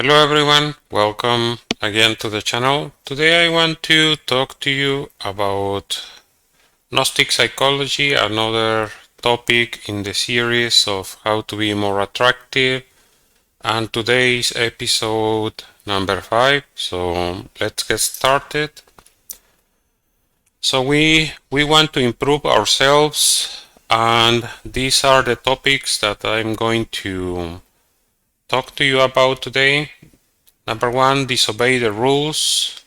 Hello everyone, welcome again to the channel. Today I want to talk to you about Gnostic psychology, another topic in the series of how to be more attractive, and today's episode number 5. So let's get started. So we want to improve ourselves, and these are the topics that I'm going to talk to you about today. Number 1, disobey the rules.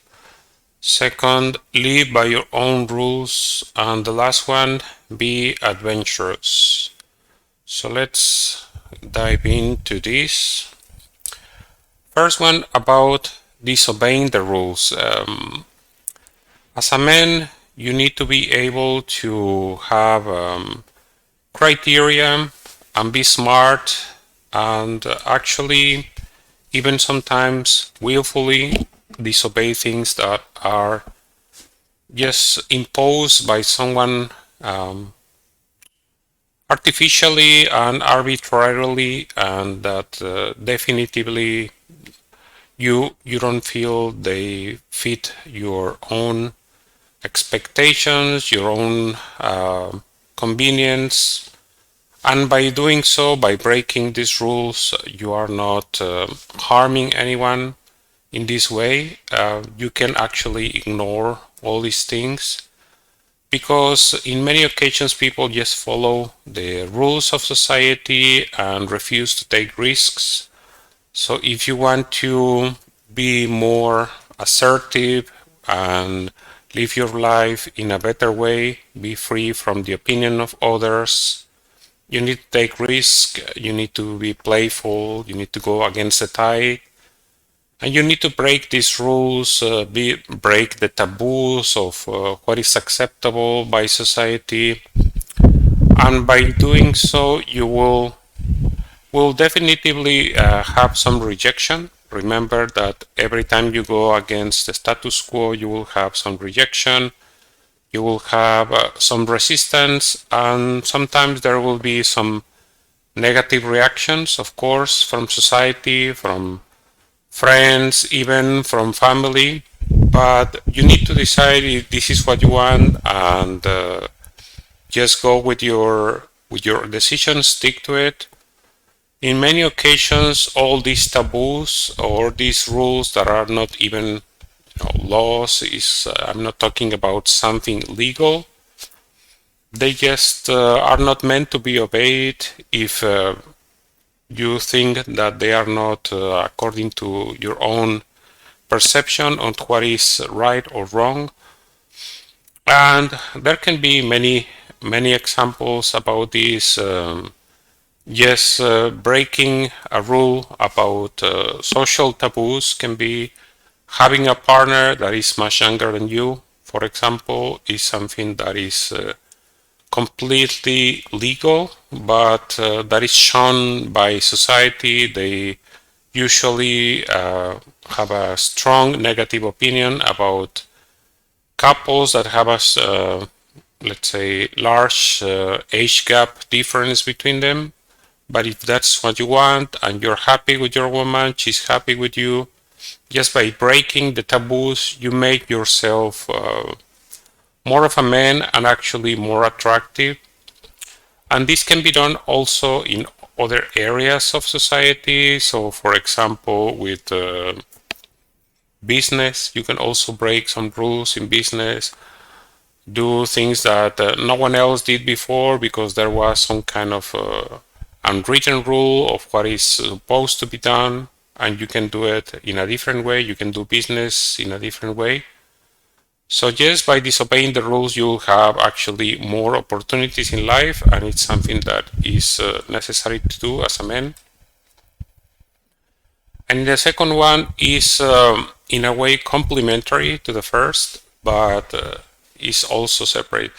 Second, live by your own rules. And the last one, be adventurous. So let's dive into this. First one about disobeying the rules. As a man, you need to be able to have criteria and be smart and actually even sometimes willfully disobey things that are just imposed by someone artificially and arbitrarily, and that definitively you don't feel they fit your own expectations, your own convenience. And by doing so, by breaking these rules, you are not harming anyone in this way. You can actually ignore all these things because in many occasions people just follow the rules of society and refuse to take risks. So if you want to be more assertive and live your life in a better way, be free from the opinion of others, you need to take risks, you need to be playful, you need to go against the tide, and you need to break these rules, break the taboos of what is acceptable by society. And by doing so, you will definitively have some rejection. Remember that every time you go against the status quo, you will have some rejection. You will have some resistance, and sometimes there will be some negative reactions, of course, from society, from friends, even from family. But you need to decide if this is what you want, and just go with your decision, stick to it. In many occasions, all these taboos or these rules that are not even laws, I'm not talking about something legal. They just are not meant to be obeyed if you think that they are not according to your own perception on what is right or wrong. And there can be many examples about this. Yes, breaking a rule about social taboos can be having a partner that is much younger than you, for example, is something that is completely legal, but that is shown by society. They usually have a strong negative opinion about couples that have a, let's say, large age gap difference between them. But if that's what you want and you're happy with your woman, she's happy with you, just by breaking the taboos, you make yourself more of a man and actually more attractive. And this can be done also in other areas of society. So, for example, with business, you can also break some rules in business, do things that no one else did before because there was some kind of unwritten rule of what is supposed to be done, and you can do it in a different way. You can do business in a different way. So just by disobeying the rules, you'll have actually more opportunities in life, and it's something that is necessary to do as a man. And the second one is in a way complementary to the first, but is also separate.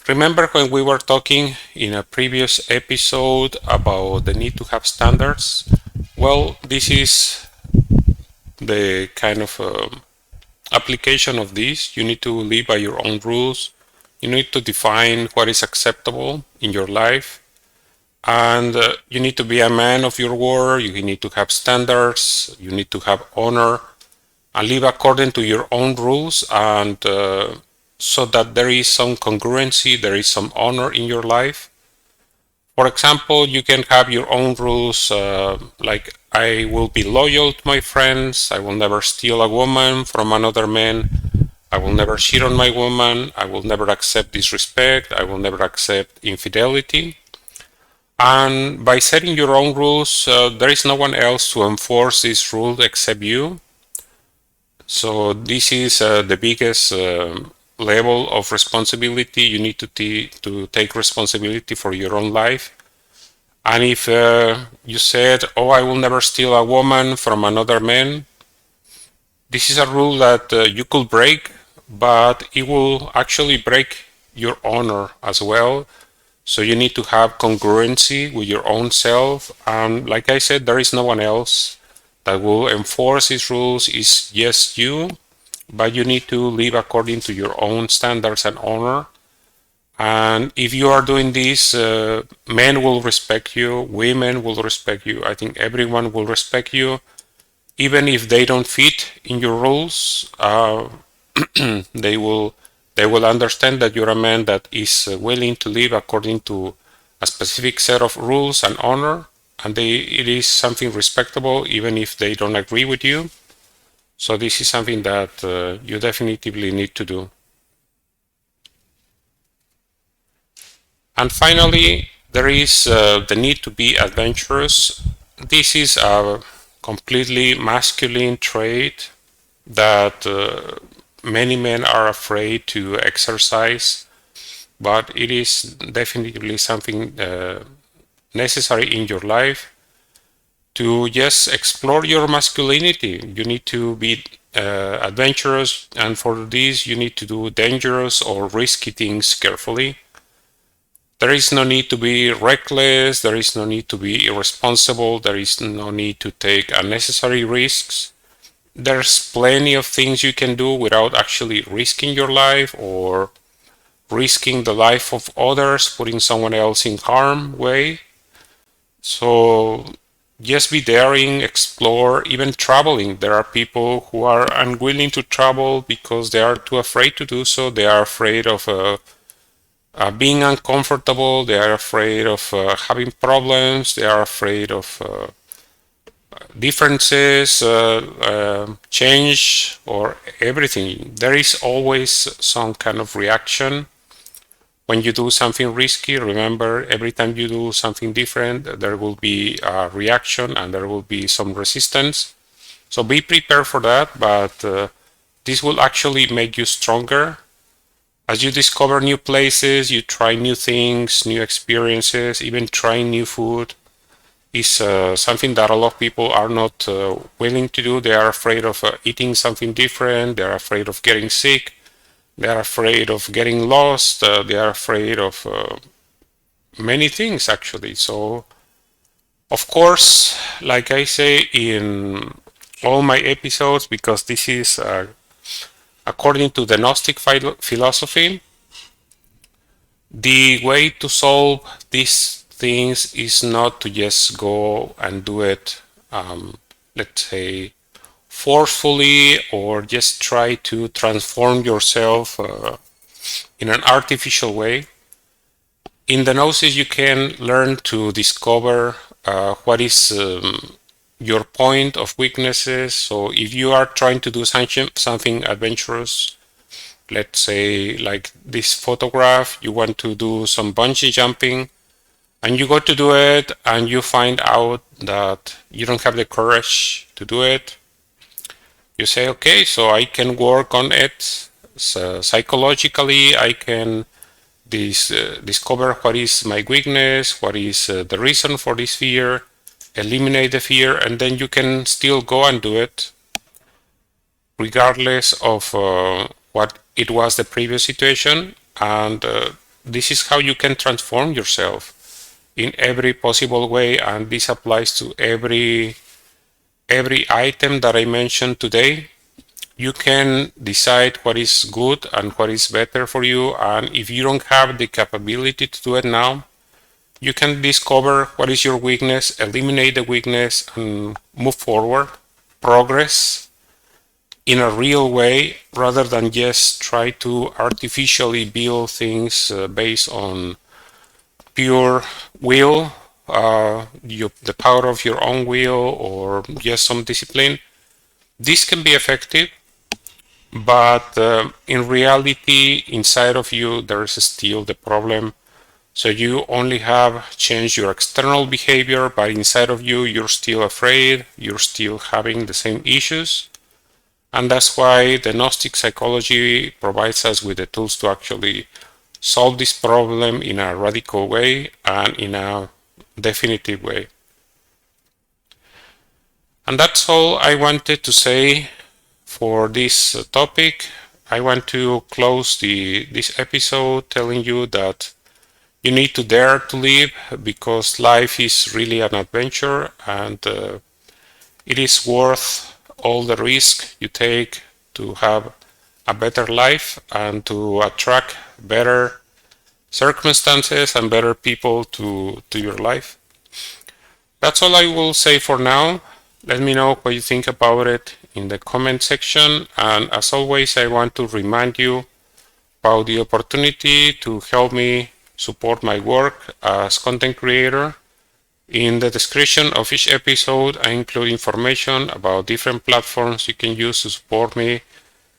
Remember when we were talking in a previous episode about the need to have standards? Well, this is the kind of application of this. You need to live by your own rules. You need to define what is acceptable in your life. And you need to be a man of your word. You need to have standards. You need to have honor and live according to your own rules, and so that there is some congruency, there is some honor in your life. For example, you can have your own rules, like I will be loyal to my friends, I will never steal a woman from another man, I will never cheat on my woman, I will never accept disrespect, I will never accept infidelity. And by setting your own rules, there is no one else to enforce these rules except you. So this is the biggest level of responsibility. You need to take responsibility for your own life. And if you said, "Oh, I will never steal a woman from another man," this is a rule that you could break, but it will actually break your honor as well. So you need to have congruency with your own self. And like I said, there is no one else that will enforce these rules. It's just you, but you need to live according to your own standards and honor. And if you are doing this, men will respect you, women will respect you. I think everyone will respect you, even if they don't fit in your rules. They will understand that you're a man that is willing to live according to a specific set of rules and honor, and it is something respectable, even if they don't agree with you. So this is something that you definitively need to do. And finally, there is the need to be adventurous. This is a completely masculine trait that many men are afraid to exercise, but it is definitely something necessary in your life to just explore your masculinity. You need to be adventurous, and for this, you need to do dangerous or risky things carefully. There is no need to be reckless, there is no need to be irresponsible, there is no need to take unnecessary risks. There's plenty of things you can do without actually risking your life or risking the life of others, putting someone else in harm way. So just be daring, explore, even traveling. There are people who are unwilling to travel because they are too afraid to do so. They are afraid of being uncomfortable, they are afraid of having problems, they are afraid of differences, change, or everything. There is always some kind of reaction when you do something risky. Remember, every time you do something different, there will be a reaction and there will be some resistance. So be prepared for that, but this will actually make you stronger. As you discover new places, you try new things, new experiences, even trying new food is something that a lot of people are not willing to do. They are afraid of eating something different. They are afraid of getting sick. They are afraid of getting lost. They are afraid of many things, actually. So, of course, like I say in all my episodes, because this is according to the Gnostic philosophy, the way to solve these things is not to just go and do it, let's say, forcefully, or just try to transform yourself in an artificial way. In the Gnosis, you can learn to discover what is your point of weaknesses. So if you are trying to do something adventurous, let's say like this photograph, you want to do some bungee jumping, and you go to do it and you find out that you don't have the courage to do it. You say, okay, so I can work on it. So psychologically, I can discover what is my weakness, what is the reason for this fear, eliminate the fear, and then you can still go and do it regardless of what it was the previous situation. And this is how you can transform yourself in every possible way, and this applies to every item that I mentioned today. You can decide what is good and what is better for you, and if you don't have the capability to do it now, You can discover what is your weakness, eliminate the weakness, and move forward, progress in a real way rather than just try to artificially build things based on pure will, the power of your own will, or just some discipline. This can be effective, but in reality, inside of you, there is still the problem. So you only have changed your external behavior, but inside of you, you're still afraid, you're still having the same issues. And that's why the Gnostic psychology provides us with the tools to actually solve this problem in a radical way and in a definitive way. And that's all I wanted to say for this topic. I want to close this episode telling you that you need to dare to live, because life is really an adventure, and it is worth all the risk you take to have a better life and to attract better circumstances and better people to your life. That's all I will say for now. Let me know what you think about it in the comment section. And as always, I want to remind you about the opportunity to help me support my work as content creator. In the description of each episode, I include information about different platforms you can use to support me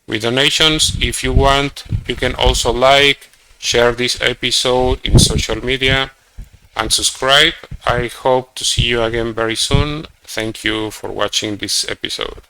with donations. If you want, you can also like, share this episode in social media, and subscribe. I hope to see you again very soon. Thank you for watching this episode.